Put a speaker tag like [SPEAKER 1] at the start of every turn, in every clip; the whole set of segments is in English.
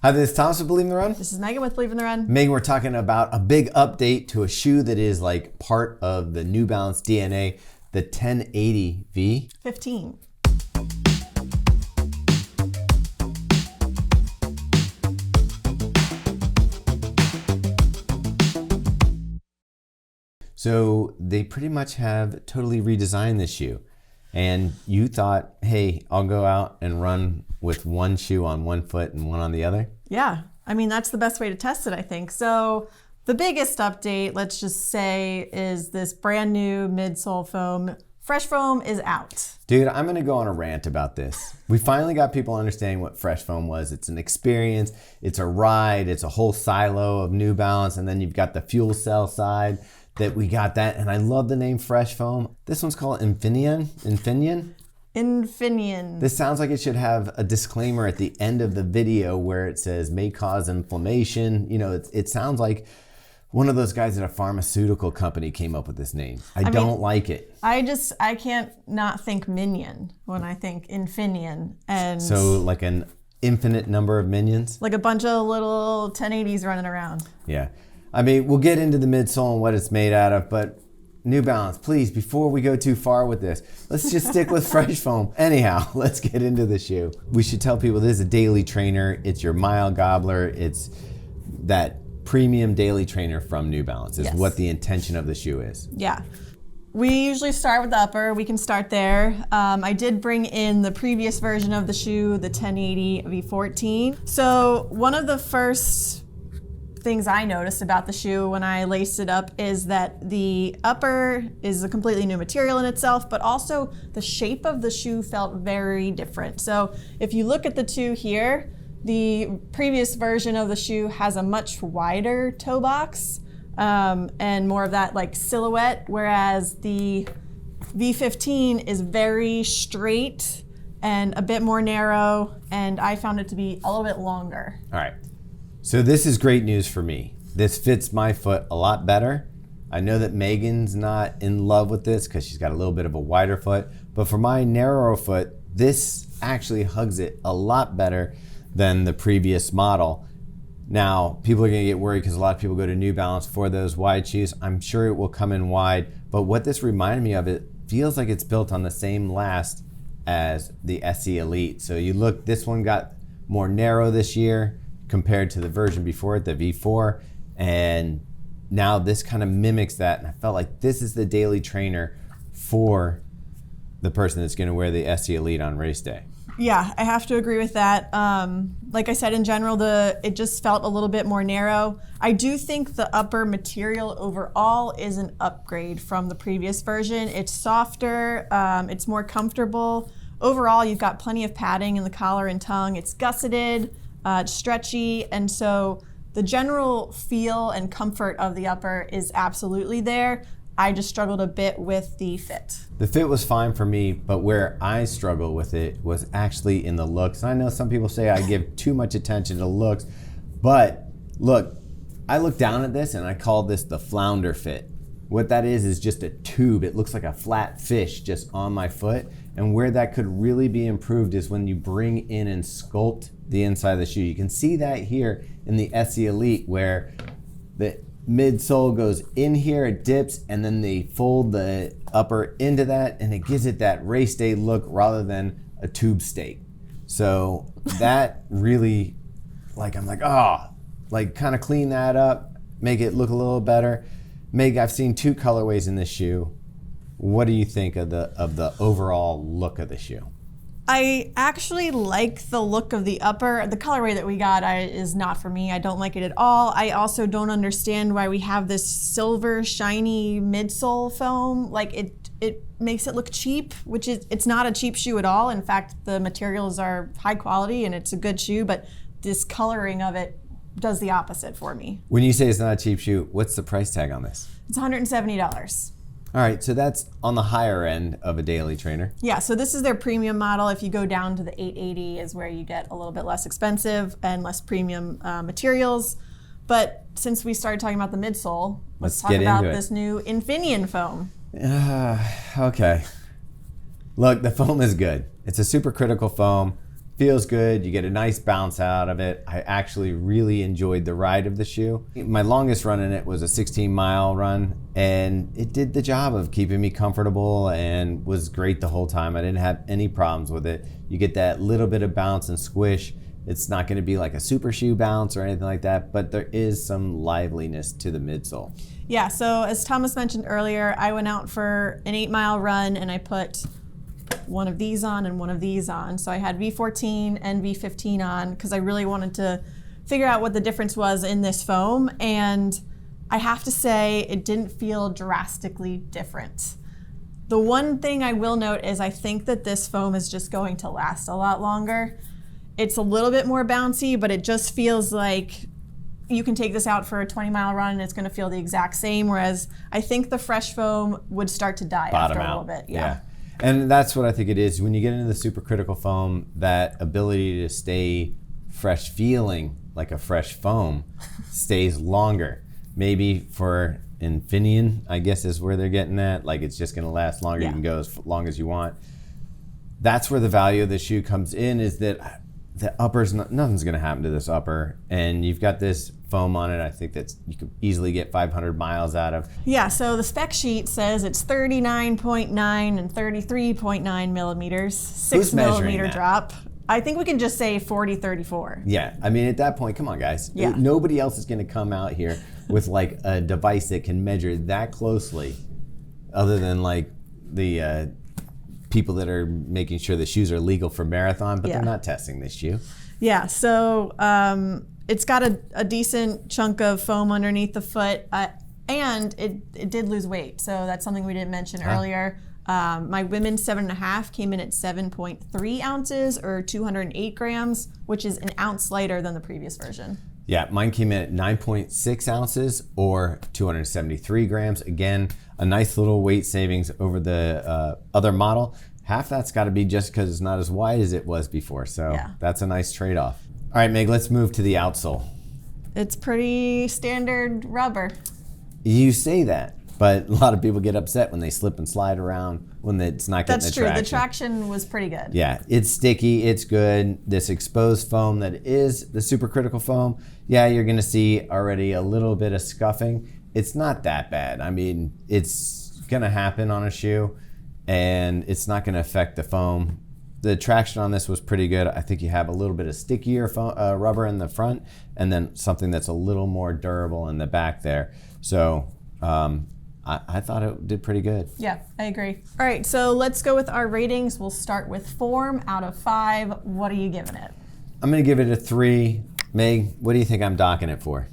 [SPEAKER 1] Hi, this is Thomas with Believe in the Run.
[SPEAKER 2] This is Megan with Believe in the Run.
[SPEAKER 1] Megan, we're talking about a big update to a shoe that is like part of the New Balance DNA, the 1080
[SPEAKER 2] V15.
[SPEAKER 1] So they pretty much have totally redesigned this shoe. And you thought, hey, I'll go out and run with one shoe on one foot and one on the other?
[SPEAKER 2] Yeah, I mean, that's the best way to test it, I think. So the biggest update, let's just say, is this brand new midsole foam. Fresh foam is out.
[SPEAKER 1] Dude, I'm gonna go on a rant about this. We finally got people understanding what fresh foam was. It's an experience, it's a ride, it's a whole silo of New Balance, and then you've got the fuel cell side that we got that, and I love the name fresh foam. This one's called Ifinion. This sounds like it should have a disclaimer at the end of the video where it says may cause inflammation. You know, it sounds like one of those guys at a pharmaceutical company came up with this name. I don't like it.
[SPEAKER 2] I can't not think minion when I think Ifinion. And
[SPEAKER 1] so like an infinite number of minions?
[SPEAKER 2] Like a bunch of little 1080s running around.
[SPEAKER 1] Yeah. I mean, we'll get into the midsole and what it's made out of, but New Balance, please, before we go too far with this, let's just stick with fresh foam. Anyhow, let's get into the shoe. We should tell people this is a daily trainer. It's your mile gobbler. It's that premium daily trainer from New Balance is what the intention of the shoe is.
[SPEAKER 2] Yeah. We usually start with the upper. We can start there. I did bring in the previous version of the shoe, the 1080 V14. So one of the first things I noticed about the shoe when I laced it up is that the upper is a completely new material in itself, but also the shape of the shoe felt very different. So if you look at the two here, the previous version of the shoe has a much wider toe box and more of that like silhouette, whereas the V15 is very straight and a bit more narrow, and I found it to be a little bit longer.
[SPEAKER 1] All right. So this is great news for me. This fits my foot a lot better. I know that Megan's not in love with this because she's got a little bit of a wider foot, but for my narrow foot, this actually hugs it a lot better than the previous model. Now, people are gonna get worried because a lot of people go to New Balance for those wide shoes. I'm sure it will come in wide, but what this reminded me of, it feels like it's built on the same last as the SE Elite. So you look, this one got more narrow this year compared to the version before it, the V4, and now this kind of mimics that, and I felt like this is the daily trainer for the person that's gonna wear the SE Elite on race day.
[SPEAKER 2] Yeah, I have to agree with that. Like I said, in general, it just felt a little bit more narrow. I do think the upper material overall is an upgrade from the previous version. It's softer, it's more comfortable. Overall, you've got plenty of padding in the collar and tongue. It's gusseted. It's stretchy, and so the general feel and comfort of the upper is absolutely there. I just struggled a bit with the fit.
[SPEAKER 1] The fit was fine for me, but where I struggled with it was actually in the looks. And I know some people say I give too much attention to looks, but look, I looked down at this and I called this the flounder fit. What that is just a tube. It looks like a flat fish just on my foot. And where that could really be improved is when you bring in and sculpt the inside of the shoe. You can see that here in the SE Elite where the midsole goes in here, it dips, and then they fold the upper into that, and it gives it that race day look rather than a tube steak. So that really, I'm like, kind of clean that up, make it look a little better. Meg, I've seen two colorways in this shoe. What do you think of the overall look of the shoe?
[SPEAKER 2] I actually like the look of the upper. The colorway that we got is not for me. I don't like it at all. I also don't understand why we have this silver shiny midsole foam. Like it makes it look cheap, which it's not a cheap shoe at all. In fact, the materials are high quality and it's a good shoe, but this coloring of it does the opposite for me.
[SPEAKER 1] When you say it's not a cheap shoe, what's the price tag on this?
[SPEAKER 2] It's $170.
[SPEAKER 1] All right, so that's on the higher end of a daily trainer.
[SPEAKER 2] Yeah, so this is their premium model. If you go down to the 880 is where you get a little bit less expensive and less premium materials. But since we started talking about the midsole, let's talk about this new Ifinion foam.
[SPEAKER 1] Okay. Look, the foam is good. It's a supercritical foam. feels good. You get a nice bounce out of it. I actually really enjoyed the ride of the shoe. My longest run in it was a 16-mile run, and it did the job of keeping me comfortable and was great the whole time. I didn't have any problems with it. You get that little bit of bounce and squish. It's not going to be like a super shoe bounce or anything like that, but there is some liveliness to the midsole.
[SPEAKER 2] Yeah, so as Thomas mentioned earlier, I went out for an 8-mile run and I put one of these on and one of these on. So I had V14 and V15 on because I really wanted to figure out what the difference was in this foam. And I have to say it didn't feel drastically different. The one thing I will note is I think that this foam is just going to last a lot longer. It's a little bit more bouncy, but it just feels like you can take this out for a 20-mile run and it's going to feel the exact same, whereas I think the fresh foam would start to die after a little bit.
[SPEAKER 1] Yeah. And that's what I think it is. When you get into the supercritical foam, that ability to stay fresh feeling like a fresh foam stays longer. Maybe for Ifinion, I guess is where they're getting at. Like it's just going to last longer. You can go as long as you want. That's where the value of the shoe comes in, is that the upper's nothing's going to happen to this upper, and you've got this foam on it. I think that's you could easily get 500 miles out of.
[SPEAKER 2] Yeah, so the spec sheet says it's 39.9 and 33.9 millimeters, 6 millimeter drop. I think we can just say 40-34.
[SPEAKER 1] Yeah, I mean at that point, come on guys.
[SPEAKER 2] Yeah.
[SPEAKER 1] Nobody else is going to come out here with like a device that can measure that closely, other than like the people that are making sure the shoes are legal for marathon, but they're not testing this shoe.
[SPEAKER 2] Yeah, so it's got a decent chunk of foam underneath the foot, and it did lose weight. So that's something we didn't mention earlier. My women's 7.5 came in at 7.3 ounces or 208 grams, which is an ounce lighter than the previous version.
[SPEAKER 1] Yeah, mine came in at 9.6 ounces or 273 grams. Again, a nice little weight savings over the other model. Half that's got to be just because it's not as wide as it was before. So that's a nice trade-off. All right, Meg, let's move to the outsole.
[SPEAKER 2] It's pretty standard rubber.
[SPEAKER 1] You say that, but a lot of people get upset when they slip and slide around when it's not getting the traction.
[SPEAKER 2] That's true. The traction was pretty good.
[SPEAKER 1] Yeah, it's sticky. It's good. This exposed foam that is the supercritical foam, yeah, you're going to see already a little bit of scuffing. It's not that bad. I mean, it's going to happen on a shoe, and it's not going to affect the foam. The traction on this was pretty good. I think you have a little bit of stickier rubber in the front, and then something that's a little more durable in the back there. So I thought it did pretty good.
[SPEAKER 2] Yeah, I agree. All right, so let's go with our ratings. We'll start with form out of 5. What are you giving it?
[SPEAKER 1] I'm going to give it a 3. Meg, what do you think I'm docking it for?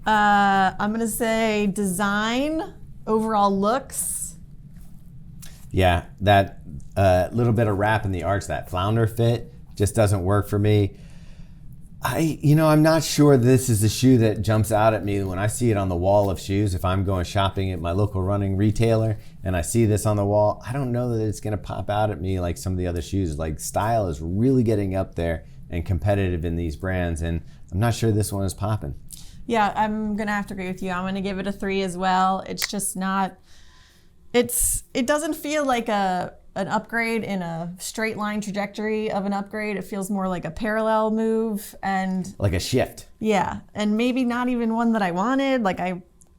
[SPEAKER 2] I'm going to say design, overall looks.
[SPEAKER 1] Yeah, that little bit of wrap in the arch, that flounder fit, just doesn't work for me. I'm not sure this is the shoe that jumps out at me when I see it on the wall of shoes. If I'm going shopping at my local running retailer and I see this on the wall, I don't know that it's going to pop out at me like some of the other shoes. Like style is really getting up there and competitive in these brands, and I'm not sure this one is popping.
[SPEAKER 2] Yeah, I'm going to have to agree with you. I'm going to give it a 3 as well. It's just not, it doesn't feel like an upgrade in a straight line trajectory of an upgrade. It feels more like a parallel move and
[SPEAKER 1] like a shift.
[SPEAKER 2] Yeah, and maybe not even one that I wanted.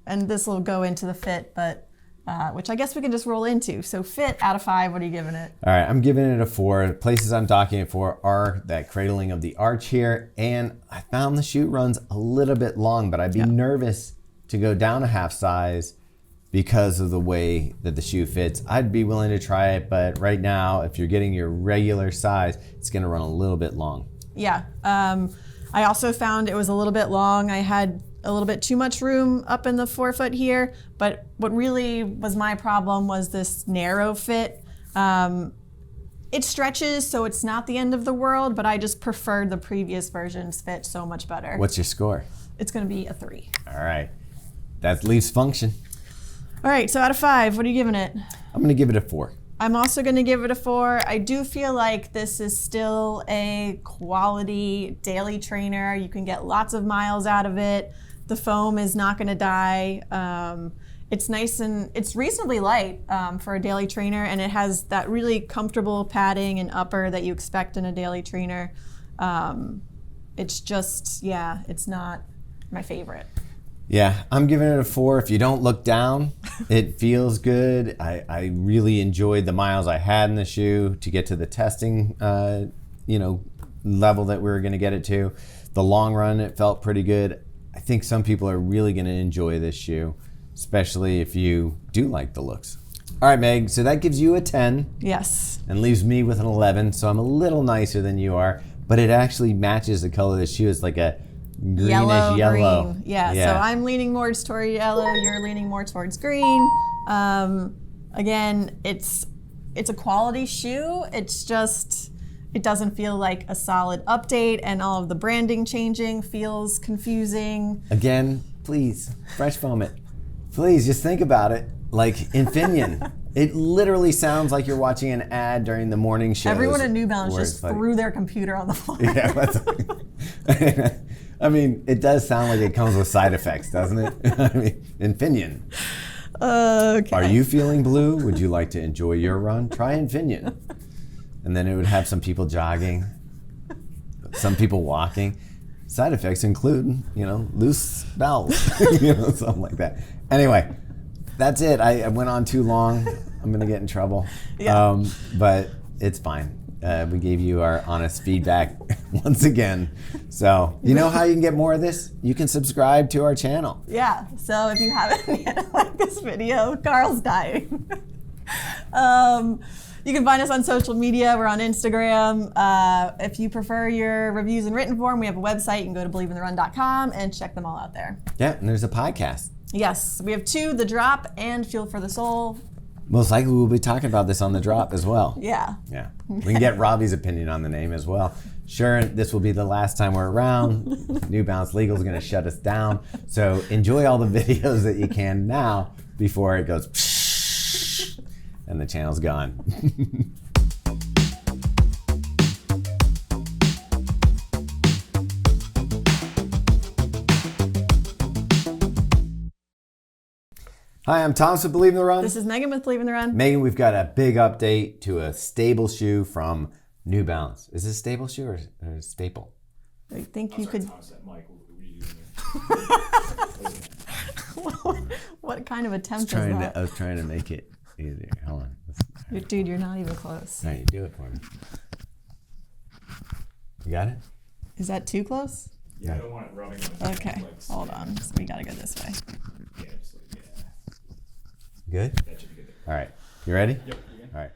[SPEAKER 2] And this will go into the fit, but which I guess we can just roll into. So fit out of 5, what are you giving it?
[SPEAKER 1] All right, I'm giving it a 4. Places I'm docking it for are that cradling of the arch here, and I found the shoe runs a little bit long, but I'd be nervous to go down a half size because of the way that the shoe fits. I'd be willing to try it, but right now, if you're getting your regular size, it's gonna run a little bit long.
[SPEAKER 2] Yeah, I also found it was a little bit long. I had a little bit too much room up in the forefoot here, but what really was my problem was this narrow fit. It stretches, so it's not the end of the world, but I just preferred the previous version's fit so much better.
[SPEAKER 1] What's your score?
[SPEAKER 2] It's gonna be a 3.
[SPEAKER 1] All right, that leaves function.
[SPEAKER 2] All right, so out of 5, what are you giving it?
[SPEAKER 1] I'm gonna give it a 4.
[SPEAKER 2] I'm also gonna give it a 4. I do feel like this is still a quality daily trainer. You can get lots of miles out of it. The foam is not gonna die. it's nice and it's reasonably light for a daily trainer, and it has that really comfortable padding and upper that you expect in a daily trainer. It's just, yeah, it's not my favorite.
[SPEAKER 1] Yeah, I'm giving it a 4. If you don't look down, it feels good. I really enjoyed the miles I had in the shoe to get to the testing, level that we were going to get it to. The long run, it felt pretty good. I think some people are really going to enjoy this shoe, especially if you do like the looks. All right, Meg, so that gives you a 10.
[SPEAKER 2] Yes.
[SPEAKER 1] And leaves me with an 11, so I'm a little nicer than you are, but it actually matches the color of the shoe. It's like a greenish yellow.
[SPEAKER 2] Green. Yeah, so I'm leaning more toward yellow, you're leaning more towards green. Again, it's a quality shoe. It's just, it doesn't feel like a solid update, and all of the branding changing feels confusing.
[SPEAKER 1] Again, please, fresh foam it. Please, just think about it. Like Ifinion. It literally sounds like you're watching an ad during the morning shows.
[SPEAKER 2] Everyone at New Balance just threw their computer on the floor.
[SPEAKER 1] Yeah, I mean, it does sound like it comes with side effects, doesn't it? I mean, Ifinion.
[SPEAKER 2] Okay.
[SPEAKER 1] Are you feeling blue? Would you like to enjoy your run? Try Ifinion. And then it would have some people jogging, some people walking. Side effects include, loose bowels, something like that. Anyway, that's it. I went on too long. I'm gonna get in trouble.
[SPEAKER 2] Yeah.
[SPEAKER 1] But it's fine. We gave you our honest feedback once again. So you know how you can get more of this? You can subscribe to our channel.
[SPEAKER 2] Yeah, so if you haven't yet liked this video, Carl's dying. You can find us on social media. We're on Instagram. If you prefer your reviews in written form, we have a website. You can go to believeintherun.com and check them all out there.
[SPEAKER 1] Yeah, and there's a podcast.
[SPEAKER 2] Yes, we have 2, The Drop and Fuel for the Soul.
[SPEAKER 1] Most likely we'll be talking about this on The Drop as well.
[SPEAKER 2] Yeah.
[SPEAKER 1] Yeah. We can get Robbie's opinion on the name as well. Sure, this will be the last time we're around. New Balance Legal is going to shut us down. So enjoy all the videos that you can now before it goes and the channel's gone. Hi, I'm Thomas with Believe in the Run.
[SPEAKER 2] This is Megan with Believe in the Run.
[SPEAKER 1] Megan, we've got a big update to a stable shoe from New Balance. Is this a stable shoe or a staple?
[SPEAKER 2] I think you could.
[SPEAKER 3] Thomas, that Michael, what are you doing there?
[SPEAKER 2] What kind of attempt is that?
[SPEAKER 1] I was trying to make it easier. Hold on.
[SPEAKER 2] Dude, you're not even close.
[SPEAKER 1] All right, do it for me. You got it?
[SPEAKER 2] Is that too close?
[SPEAKER 3] Yeah, I don't want it rubbing on the
[SPEAKER 2] Okay,
[SPEAKER 3] legs.
[SPEAKER 2] hold on. So we gotta go this way.
[SPEAKER 3] Yeah, just like, yeah.
[SPEAKER 1] Good?
[SPEAKER 3] That should be good.
[SPEAKER 1] All right. You ready?
[SPEAKER 3] Yep.
[SPEAKER 1] All right.